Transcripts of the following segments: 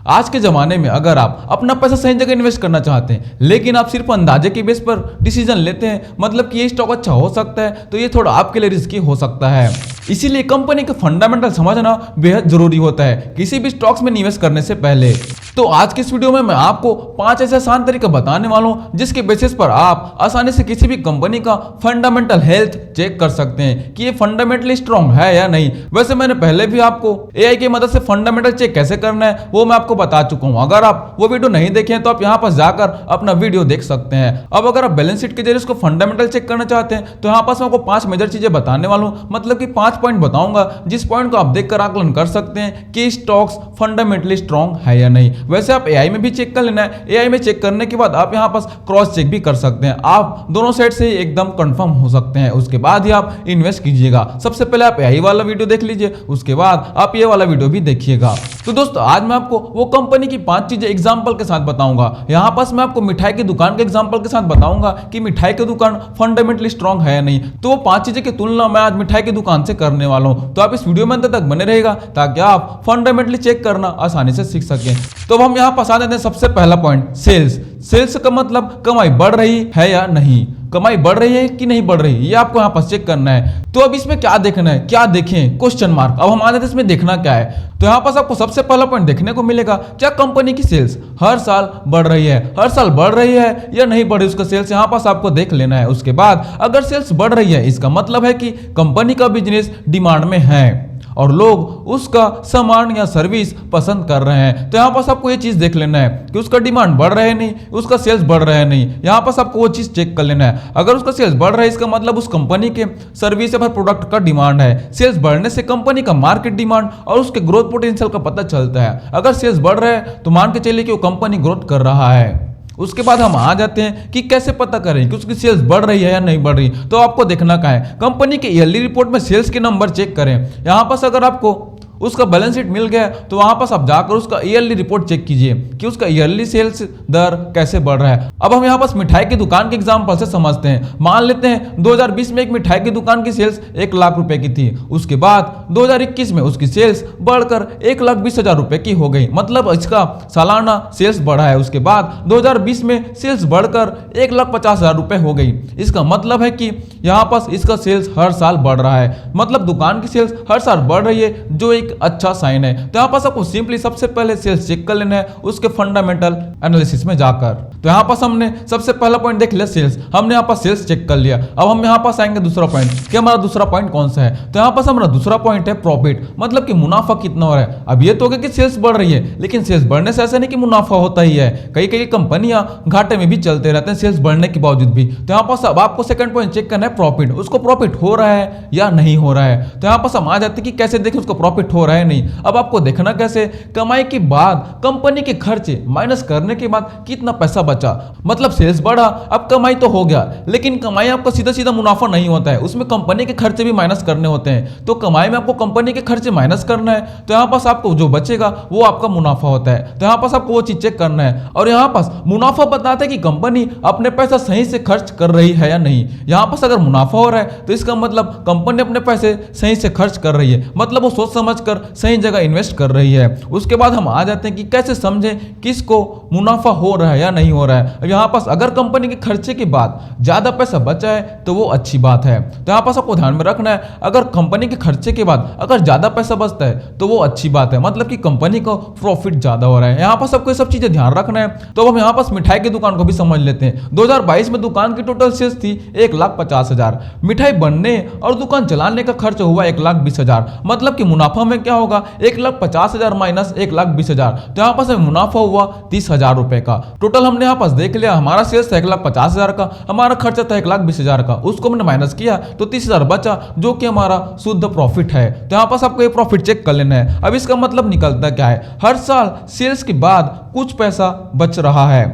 आज के ज़माने में अगर आप अपना पैसा सही जगह इन्वेस्ट करना चाहते हैं लेकिन आप सिर्फ अंदाजे के बेस पर डिसीजन लेते हैं, मतलब कि ये स्टॉक अच्छा हो सकता है, तो ये थोड़ा आपके लिए रिस्की हो सकता है। इसीलिए कंपनी के फंडामेंटल समझना बेहद जरूरी होता है किसी भी स्टॉक्स में निवेश करने से पहले। तो आज के इस वीडियो में मैं आपको 5 ऐसे आसान तरीके बताने वाला हूं जिसके बेसिस पर आप आसानी से किसी भी कंपनी का फंडामेंटल हेल्थ चेक कर सकते हैं कि ये फंडामेंटली स्ट्रांग है या नहीं। वैसे मैंने पहले भी आपको एआई की मदद से फंडामेंटल चेक कैसे करना है वो मैं आपको बता चुका हूं। अगर आप वो वीडियो नहीं देखे हैं तो आप यहां पर जाकर अपना वीडियो देख सकते हैं। अब अगर आप बैलेंस शीट के जरिए उसको फंडामेंटल चेक करना चाहते हैं तो यहां पर मैं आपको 5 मेजर चीजें बताने वाला हूं, मतलब कि 5 पॉइंट बताऊंगा जिस पॉइंट को आप देखकर आकलन कर सकते हैं कि स्टॉक्स फंडामेंटली स्ट्रांग है या नहीं। वैसे आप एआई में भी चेक कर लेना है, एआई में चेक करने के बाद आप यहां पर क्रॉस चेक भी कर सकते हैं, आप दोनों साइड से एकदम कंफर्म हो सकते हैं। उसके बाद ही आप इन्वेस्ट कीजिएगा। सबसे पहले आप एआई वाला वीडियो देख लीजिए, उसके बाद आप ये वाला वीडियो भी देखिएगा। तो दोस्तों आज मैं आपको वो कंपनी की 5 चीजें एग्जांपल के साथ बताऊंगा। यहां पर मैं आपको मिठाई की दुकान के एग्जांपल के साथ बताऊंगा कि मिठाई की दुकान फंडामेंटली स्ट्रांग है या नहीं। तो वो 5 चीजें की तुलना मैं आज मिठाई की दुकान से करने वाला हूं। तो आप इस वीडियो में अंत तक बने रहेगा ताकि आप फंडामेंटली चेक करना आसानी से सीख सकें। तो हम यहां पर आ जाते हैं सबसे पहला पॉइंट, सेल्स। सेल्स का मतलब कमाई बढ़ रही है या नहीं, कमाई बढ़ रही है कि नहीं बढ़ रही, ये आपको यहाँ पर चेक करना है। तो अब इसमें क्या देखना है, क्या देखें, क्वेश्चन मार्क। अब हमारे इसमें देखना क्या है, तो यहाँ पर आपको सबसे पहला पॉइंट देखने को मिलेगा क्या कंपनी की सेल्स हर साल बढ़ रही है, हर साल बढ़ रही है या नहीं बढ़ रही, उसका सेल्स यहाँ पास आपको देख लेना है। उसके बाद अगर सेल्स बढ़ रही है इसका मतलब है कि कंपनी का बिजनेस डिमांड में है और लोग उसका सामान या सर्विस पसंद कर रहे हैं। तो यहाँ पास आपको ये चीज देख लेना है कि उसका डिमांड बढ़ रहा है नहीं, उसका सेल्स बढ़ रहा है नहीं, यहाँ पास आपको वो चीज चेक कर लेना है। अगर उसका सेल्स बढ़ रहा है इसका मतलब उस कंपनी के सर्विस या प्रोडक्ट का डिमांड है। सेल्स बढ़ने से कंपनी का मार्केट डिमांड और उसके ग्रोथ पोटेंशियल का पता चलता है। अगर सेल्स बढ़ रहा है तो मान के चलिए कि वो कंपनी ग्रोथ कर रहा है। उसके बाद हम आ जाते हैं कि कैसे पता करें कि उसकी सेल्स बढ़ रही है या नहीं बढ़ रही। तो आपको देखना क्या है, कंपनी के ईयरली रिपोर्ट में सेल्स के नंबर चेक करें। यहां पर अगर आपको उसका बैलेंस शीट मिल गया तो वहां पर आप जाकर उसका ईयरली रिपोर्ट चेक कीजिए कि उसका ईयरली सेल्स दर कैसे बढ़ रहा है। अब हम यहां पर मिठाई की दुकान के एग्जांपल से समझते हैं। मान लेते हैं 2020 में एक मिठाई की दुकान की सेल्स 1 लाख रुपए की थी, उसके बाद 2021 में उसकी सेल्स बढ़कर 1,20,000 रुपए की हो गई, मतलब इसका सालाना सेल्स बढ़ा है। उसके बाद 2020 में सेल्स बढ़कर 1,50,000 रुपए हो गई। इसका मतलब है कि यहाँ पर इसका सेल्स हर साल बढ़ रहा है, मतलब दुकान की सेल्स हर साल बढ़ रही है, जो एक अच्छा साइन है। तो यहां पर आपको सिंपली सबसे पहले सेल्स चेक कर लेना है उसके फंडामेंटल एनालिसिस में जाकर। तो यहां पर हमने सबसे पहला पॉइंट देख लिया सेल्स, हमने यहां पर सेल्स चेक कर लिया। अब हम यहां पर आएंगे दूसरा पॉइंट कि हमारा दूसरा पॉइंट कौन सा है। तो यहां पर हमारा दूसरा पॉइंट है प्रॉफिट, मतलब कि मुनाफा कितना हो रहा है। अब ये तो हो गया कि सेल्स बढ़ रही है, लेकिन सेल्स बढ़ने से ऐसा नहीं कि मुनाफा होता ही है, कई कई कंपनियां घाटे में भी चलते रहते हैं सेल्स बढ़ने के बावजूद भी। तो यहां पर अब आपको सेकंड पॉइंट चेक करना है प्रॉफिट, उसको प्रॉफिट हो रहा है या नहीं हो रहा है। तो यहां पर हम आ जाते हैं कि कैसे देखें उसको प्रॉफिट हो रहा है नहीं। अब आपको देखना कैसे, कमाई के बाद कंपनी के खर्चे माइनस करने के बाद कितना पैसा बचा, मतलब सेल्स बढ़ा, अब कमाई तो हो गया, लेकिन कमाई आपका सीधा सीधा मुनाफा नहीं होता है, उसमें कंपनी के खर्चे भी माइनस करने होते हैं। तो कमाई में आपको कंपनी के खर्चे माइनस करना है, तो यहां पास आपको जो बचेगा वो आपका मुनाफा होता है। तो यहां पास आपको वो चीज चेक करना है और यहां पास मुनाफा बताता है कि कंपनी अपने पैसा सही से खर्च कर रही है या नहीं। यहां पास अगर मुनाफा हो रहा है तो इसका मतलब कंपनी अपने पैसे सही से खर्च कर रही है, मतलब वो सोच समझ कर सही जगह इन्वेस्ट कर रही है। उसके बाद हम आ जाते हैं कि कैसे समझें किसको मुनाफा हो रहा है या नहीं हो रहा है। यहां पास अगर कंपनी के खर्चे के बाद ज्यादा पैसा बचा है तो वो अच्छी बात है। तो यहां पास आपको ध्यान में रखना है, अगर कंपनी के खर्चे के बाद अगर ज्यादा पैसा बचता है तो वो अच्छी बात है, मतलब कि कंपनी को प्रॉफिट ज्यादा हो रहा है। यहां पास आपको ये सब चीजें ध्यान रखना है। तो हम यहां पास मिठाई की दुकान को भी समझ लेते हैं। 2022 में दुकान की टोटल सेल्स थी 1,50,000, मिठाई बनने और दुकान चलाने का खर्च हुआ 1,20,000, मतलब कि मुनाफा में क्या होगा 1,50,000 माइनस 1,20,000, तो यहाँ पास मुनाफा हुआ 30,000 रुपए का। टोटल हमने यहाँ पास देख लिया, हमारा सेल्स था 1,50,000 का, हमारा खर्चा था 1,20,000 का, उसको हमने माइनस किया तो 30,000 बचा, जो कि हमारा शुद्ध प्रॉफिट है। तो यहाँ पास आपको ये प्रॉफिट चेक कर लेना है। अब इसका मतलब निकलता क्या है, हर साल सेल्स के बाद कुछ पैसा बच रहा है।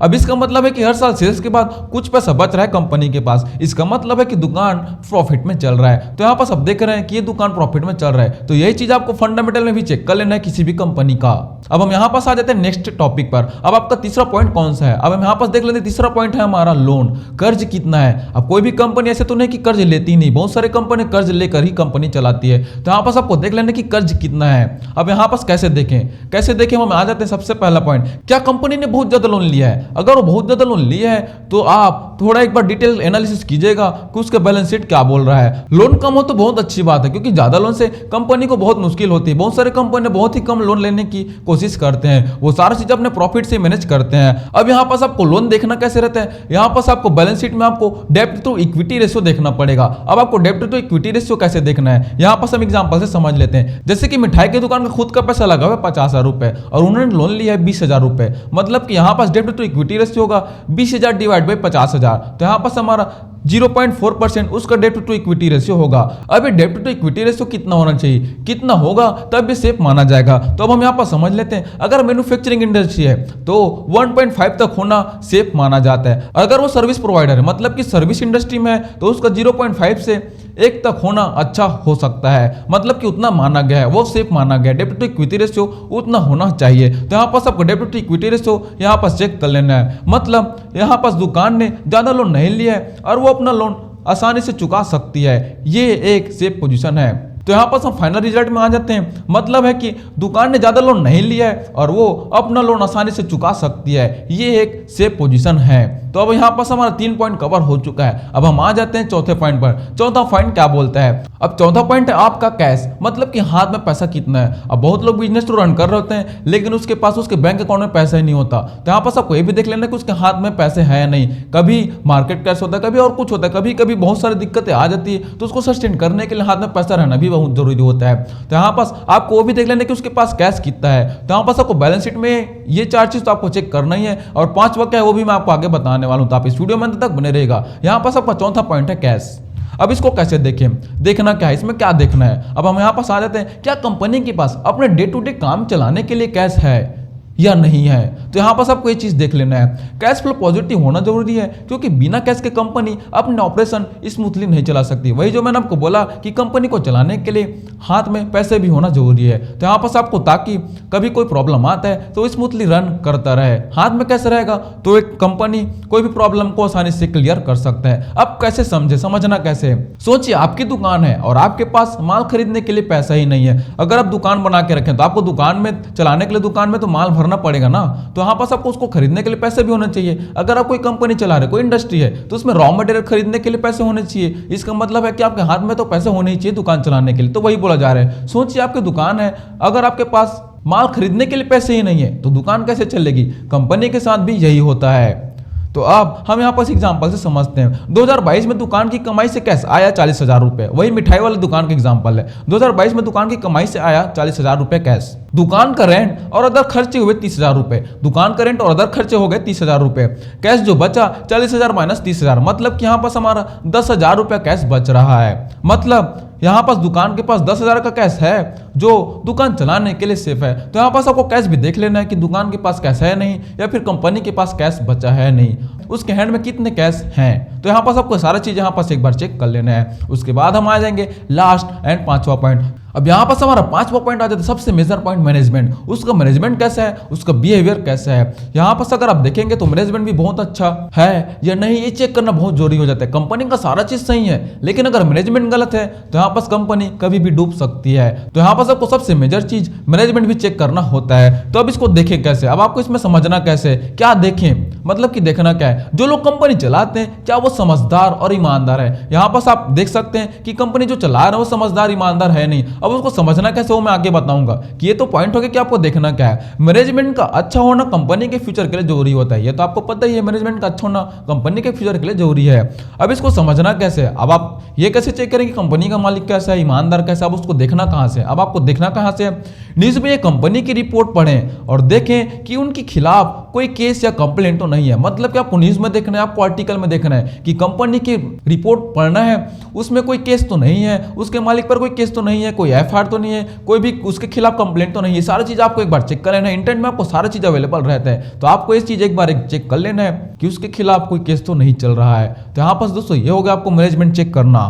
अब इसका मतलब है कि हर साल सेल्स के बाद कुछ पैसा बच रहा है कंपनी के पास, इसका मतलब है कि दुकान प्रॉफिट में चल रहा है। तो यहाँ पर आप देख रहे हैं कि ये दुकान प्रॉफिट में चल रहा है, तो यही चीज आपको फंडामेंटल में भी चेक कर लेना है किसी भी कंपनी का। अब हम यहाँ पास आ जाते हैं नेक्स्ट टॉपिक पर। अब आपका तीसरा पॉइंट कौन सा है? अब हम यहाँ पास देख लेते हैं, तीसरा पॉइंट है हमारा लोन, कर्ज कितना है। अब कोई भी कंपनी ऐसे तो नहीं कि कर्ज लेती नहीं, बहुत सारे कंपनी कर्ज लेकर ही कंपनी चलाती है। तो यहाँ पास आपको देख लेना कि कर्ज कितना है। अब यहाँ पास कैसे देखें हम आ जाते हैं सबसे पहला पॉइंट, क्या कंपनी ने बहुत ज्यादा लोन लिया है? अगर वो बहुत ज्यादा लोन लिया है तो आप थोड़ा एक बार डिटेल एनालिसिस कीजिएगा कि उसका बैलेंस शीट क्या बोल रहा है। लोन कम हो तो बहुत अच्छी बात है, क्योंकि ज्यादा लोन से कंपनी को बहुत मुश्किल होती है। बहुत सारे कंपनी बहुत ही कम लोन लेने की कोशिश करते हैं, वो सारा चीज अपने प्रॉफिट से मैनेज करते हैं। अब यहाँ पास आपको लोन देखना कैसे रहता है, यहाँ पास आपको बैलेंस शीट में आपको डेब्ट टू इक्विटी रेशियो देखना पड़ेगा। अब आपको डेब्ट टू इक्विटी रेशियो कैसे देखना है, यहाँ पास हम एग्जांपल से समझ लेते हैं। जैसे कि मिठाई की दुकान का खुद का पैसा लगा हुआ है 50,000 रुपए और उन्होंने लोन लिया है 20,000 रुपए, मतलब कि यहाँ पास डेब्ट टू इक्विटी रेशियो होगा 20,000 डिवाइड बाई 50,000, तो यहाँ पास हमारा 0.4% उसका डेब्ट टू इक्विटी रेशियो होगा। अब ये डेब्ट टू इक्विटी रेशियो कितना होना चाहिए, कितना होगा तब ये सेफ माना जाएगा। तो अब हम यहाँ पर समझ लेते हैं, अगर मैन्युफैक्चरिंग इंडस्ट्री है तो 1.5 तक होना सेफ माना जाता है। अगर वो सर्विस प्रोवाइडर है, मतलब कि सर्विस इंडस्ट्री में है, तो उसका 0.5 से 1 तक होना अच्छा हो सकता है, मतलब कि उतना माना गया है, वो सेफ माना गया है। डेब्ट टू इक्विटी रेशियो उतना होना चाहिए। तो यहाँ पास आपको डेब्ट टू इक्विटी रेशियो यहाँ पास चेक कर लेना है, मतलब यहाँ पास दुकान ने ज्यादा लोन नहीं लिया है और वो अपना लोन आसानी से चुका सकती है, ये एक सेफ पोजीशन है। तो यहाँ पर हम फाइनल रिजल्ट में आ जाते हैं, मतलब है कि दुकान ने ज्यादा लोन नहीं लिया है और वो अपना लोन आसानी से चुका सकती है, ये एक सेफ पोजीशन है। तो अब यहाँ पर हमारा 3 पॉइंट कवर हो चुका है। अब हम आ जाते हैं चौथे पॉइंट पर। चौथा पॉइंट क्या बोलता है? अब चौथा पॉइंट है आपका कैश, मतलब कि हाथ में पैसा कितना है। अब बहुत लोग बिजनेस तो रन कर रहे होते हैं, लेकिन उसके पास उसके बैंक अकाउंट में पैसा ही नहीं होता। तो यहाँ पर आपको ये भी देख लेना कि उसके हाथ में पैसे है या नहीं। कभी मार्केट कैश होता है, कभी और कुछ होता है, कभी कभी बहुत सारी दिक्कतें आ जाती है, तो उसको सस्टेन करने के लिए हाथ में पैसा रहना भी बहुत जरूरी होता है। तो यहाँ पास आपको वो भी देख लेना कि उसके पास कैश कितना है। तो यहाँ पास आपको बैलेंस शीट में ये 4 चीज तो आपको चेक करना ही है, और 5वां क्या है वो भी मैं आपको आगे बताने वाला हूँ, तो आप इस वीडियो में अंत तक बने रहेगा। यहाँ पास आपका चौथा पॉइंट है कैश। अब इसको कैसे देखें, देखना क्या है, इसमें क्या देखना है। अब हम यहाँ पास आ जाते हैं, क्या कंपनी के पास अपने डे टू डे काम चलाने के लिए कैश है या नहीं है। तो यहाँ पर आपको ये चीज देख लेना है, कैश फ्लो पॉजिटिव होना जरूरी है, क्योंकि बिना कैश के कंपनी अपने ऑपरेशन स्मूथली नहीं चला सकती। वही जो मैंने आपको बोला कि कंपनी को चलाने के लिए हाथ में पैसे भी होना जरूरी है। तो यहाँ पर आपको, ताकि कभी कोई प्रॉब्लम आता है तो स्मूथली रन करता रहे, हाथ में कैसे रहेगा तो एक कंपनी कोई भी प्रॉब्लम को आसानी से क्लियर कर सकता है। अब कैसे समझे, समझना कैसे? सोचिए आपकी दुकान है और आपके पास माल खरीदने के लिए पैसा ही नहीं है। अगर आप दुकान बना के रखें तो आपको दुकान में चलाने के लिए दुकान में तो माल भरना पड़ेगा ना, तो यहाँ पास आपको उसको खरीदने के लिए पैसे भी होने चाहिए। अगर आप कोई कंपनी चला रहे, कोई इंडस्ट्री है, तो उसमें रॉ मटेरियल खरीदने के लिए पैसे होने चाहिए। इसका मतलब है कि आपके हाथ में तो पैसे होने ही चाहिए दुकान चलाने के लिए। तो वही बोला जा रहा है, सोचिए आपकी दुकान है, अगर आपके पास माल खरीदने के लिए पैसे ही नहीं है तो दुकान कैसे चलेगी? कंपनी के साथ भी यही होता है। तो अब हम यहाँ पर एग्जांपल से समझते हैं। 2022 में दुकान की कमाई से कैश आया 40,000 रुपए, वही मिठाई वाली दुकान का एग्जांपल है। 2022 में दुकान की कमाई से आया 40,000 रुपए कैश। दुकान का रेंट और अदर खर्चे हुए 30,000 रुपए, दुकान का रेंट और अदर खर्चे हो गए 30,000 रुपए। कैश जो बचा 40,000 माइनस 30,000, मतलब कि यहाँ पास हमारा 10,000 रुपए कैश बच रहा है। मतलब यहाँ पास दुकान के पास 10,000 का कैश है जो दुकान चलाने के लिए सेफ है। तो यहाँ पास आपको कैश भी देख लेना है कि दुकान के पास कैश है नहीं, या फिर कंपनी के पास कैश बचा है नहीं, उसके हैंड में कितने कैश हैं। तो यहाँ पास आपको सारा चीज यहाँ पास एक बार चेक कर लेना है। उसके बाद हम आ जाएंगे लास्ट एंड 5वां पॉइंट। अब यहाँ पास हमारा 5वां पॉइंट आ जाता है, सबसे मेजर पॉइंट मैनेजमेंट। उसका मैनेजमेंट कैसा है, उसका बिहेवियर कैसा है। यहाँ पास अगर आप देखेंगे तो मैनेजमेंट भी बहुत अच्छा है या नहीं, ये चेक करना बहुत जरूरी हो जाता है। कंपनी का सारा चीज सही है, लेकिन अगर मैनेजमेंट गलत है तो यहाँ पास कंपनी कभी भी डूब सकती है। तो यहाँ पास आपको सबसे मेजर चीज मैनेजमेंट भी चेक करना होता है। तो अब इसको देखें कैसे, अब आपको इसमें समझना कैसे, क्या देखें, मतलब कि देखना क्या है, जो लोग कंपनी चलाते हैं क्या वो समझदार और ईमानदार है। यहाँ पास आप देख सकते हैं कि कंपनी जो चला रहे हैं वो समझदार ईमानदार है नहीं। अब उसको समझना कैसे वो मैं आगे बताऊंगा, कि ये तो पॉइंट हो गया कि आपको देखना क्या है। मैनेजमेंट का अच्छा होना कंपनी के फ्यूचर के लिए जरूरी होता है, ये तो आपको पता ही है, मैनेजमेंट का अच्छा होना कंपनी के फ्यूचर के लिए जरूरी है। अब इसको समझना कैसे, अब आप ये कैसे चेक करें कि कंपनी का मालिक कैसा है, ईमानदार कैसा है। अब उसको देखना कहां से, अब आपको देखना कहां से, न्यूज में ये कंपनी की रिपोर्ट पढ़ें और देखें कि उनके खिलाफ कोई केस या कंप्लेंट तो नहीं है। मतलब कि आपको न्यूज में देखना है, आपको आर्टिकल में देखना है कि कंपनी की रिपोर्ट पढ़ना है, उसमें कोई केस तो नहीं है, उसके मालिक पर कोई केस तो नहीं है, कोई एफआईआर तो नहीं है, कोई भी उसके खिलाफ कंप्लेंट तो नहीं है। सारी चीज आपको एक बार चेक कर लेना है। इंटरनेट में आपको सारी चीज अवेलेबल रहता है, तो आपको इस चीज एक बार चेक कर लेना है कि उसके खिलाफ कोई केस तो नहीं चल रहा है। तो यहाँ पर दोस्तों ये हो गया आपको मैनेजमेंट चेक करना।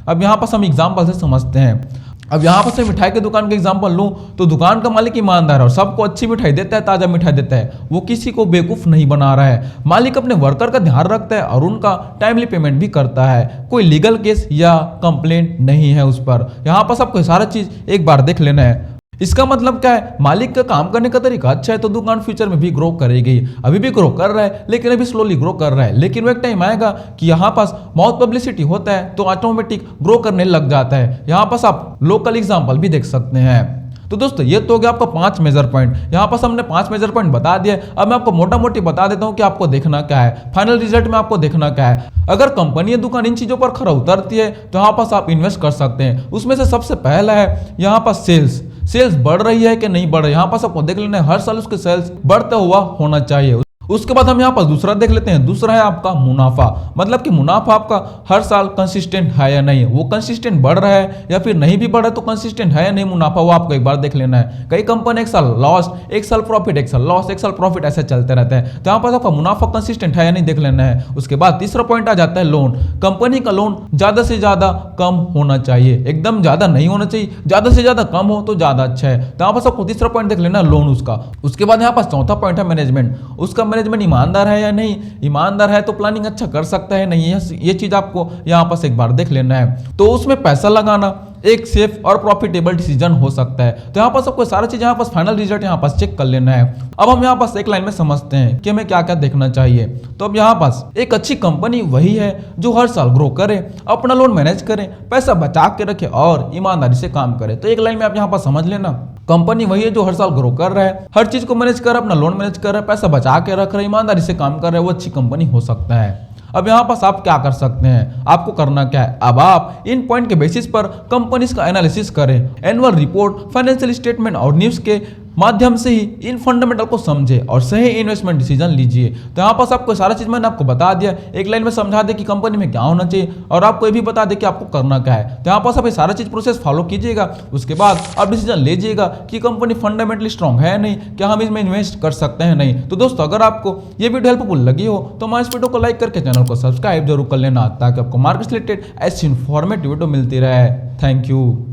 अब यहाँ पर हम एग्जाम्पल से समझते हैं। अब यहाँ पर से मिठाई की दुकान का एग्जांपल लूं तो दुकान का मालिक ईमानदार है और सबको अच्छी मिठाई देता है, ताजा मिठाई देता है, वो किसी को बेवकूफ नहीं बना रहा है। मालिक अपने वर्कर का ध्यान रखता है और उनका टाइमली पेमेंट भी करता है। कोई लीगल केस या कंप्लेंट नहीं है उस पर। यहाँ पर सबको सारा चीज एक बार देख लेना है। इसका मतलब क्या है, मालिक का काम करने का तरीका अच्छा है तो दुकान फ्यूचर में भी ग्रो करेगी। अभी भी ग्रो कर रहा है, लेकिन अभी स्लोली ग्रो कर रहा है, लेकिन वो एक टाइम आएगा कि यहाँ पास बहुत पब्लिसिटी होता है तो ऑटोमेटिक ग्रो करने लग जाता है। यहाँ पास आप लोकल एग्जांपल भी देख सकते हैं। तो दोस्तों ये तो हो गया आपका 5 मेजर पॉइंट। यहाँ पर हमने 5 मेजर पॉइंट बता दिए। अब मैं आपको मोटा मोटी बता देता हूँ कि आपको देखना क्या है, फाइनल रिजल्ट में आपको देखना क्या है। अगर कंपनी या दुकान इन चीजों पर खरा उतरती है तो यहाँ पास आप इन्वेस्ट कर सकते हैं। उसमें से सबसे पहला है यहाँ पास सेल्स बढ़ रही है कि नहीं बढ़ रही है। यहाँ पास आपको देख लेना है, हर साल उसके सेल्स बढ़ता हुआ होना चाहिए। उसके बाद हम यहाँ पर दूसरा देख लेते हैं। दूसरा है आपका मुनाफा, मतलब कि मुनाफा आपका हर साल कंसिस्टेंट है या नहीं, वो कंसिस्टेंट बढ़ रहा है या फिर नहीं भी बढ़ रहा है तो कंसिस्टेंट है या नहीं मुनाफा, वो आपको एक बार देख लेना है। कई कंपनी एक साल लॉस, एक साल प्रॉफिट, एक साल लॉस, एक साल प्रॉफिट, ऐसे चलते रहते हैं। तो यहाँ पर आपका मुनाफा कंसिस्टेंट है या नहीं देख लेना है। उसके बाद तीसरा पॉइंट आ जाता है लोन। कंपनी का लोन ज्यादा से ज्यादा कम होना चाहिए, एकदम ज्यादा नहीं होना चाहिए, ज्यादा से ज्यादा कम हो तो ज्यादा अच्छा है। तो यहाँ पर आपको तीसरा पॉइंट देख लेना लोन उसका। उसके बाद यहाँ पर चौथा पॉइंट है मैनेजमेंट। उसका मैनेजमेंट ईमानदार है या नहीं, ईमानदार है तो प्लानिंग अच्छा कर सकता है नहीं, ये चीज आपको यहाँ पर एक बार देख लेना है। तो उसमें पैसा लगाना एक सेफ और प्रॉफिटेबल डिसीजन हो सकता है। तो यहाँ पर सबको सारा चीज यहाँ पर फाइनल रिजल्ट यहाँ पर चेक कर लेना है। अब हम यहाँ पास एक लाइन में समझते हैं कि हमें क्या क्या देखना चाहिए। तो अब यहाँ पास एक अच्छी कंपनी वही है जो हर साल ग्रो करे, अपना लोन मैनेज करे, पैसा बचा के रखे और ईमानदारी से काम करे। तो एक लाइन में आप यहाँ पर समझ लेना, कंपनी वही है जो हर साल ग्रो कर रहा है, हर चीज को मैनेज कर रहा है, अपना लोन मैनेज कर रहा है, पैसा बचा के रख रहा है, ईमानदारी से काम कर रहा है, वो अच्छी कंपनी हो सकता है। अब यहाँ पास आप क्या कर सकते हैं, आपको करना क्या है, अब आप इन पॉइंट के बेसिस पर कंपनीज का एनालिसिस करें, एनुअल रिपोर्ट, फाइनेंशियल स्टेटमेंट और न्यूज के माध्यम से ही इन फंडामेंटल को समझे और सही इन्वेस्टमेंट डिसीजन लीजिए। तो यहाँ पास आपको सारा चीज मैंने आपको बता दिया, एक लाइन में समझा दे कि कंपनी में क्या होना चाहिए और आपको ये भी बता दे कि आपको करना क्या है। तो यहाँ पास आप ये सारा चीज प्रोसेस फॉलो कीजिएगा, उसके बाद आप डिसीजन लीजिएगा कि कंपनी फंडामेंटली स्ट्रॉन्ग है नहीं, क्या हम इसमें इन्वेस्ट कर सकते हैं नहीं। तो दोस्तों अगर आपको ये वीडियो हेल्पफुल लगी हो तो हमारे इस वीडियो को लाइक करके चैनल को सब्सक्राइब जरूर कर लेना ताकि आपको मार्केट रिलेटेड ऐसी इन्फॉर्मेटिव वीडियो मिलती रहे। Thank you.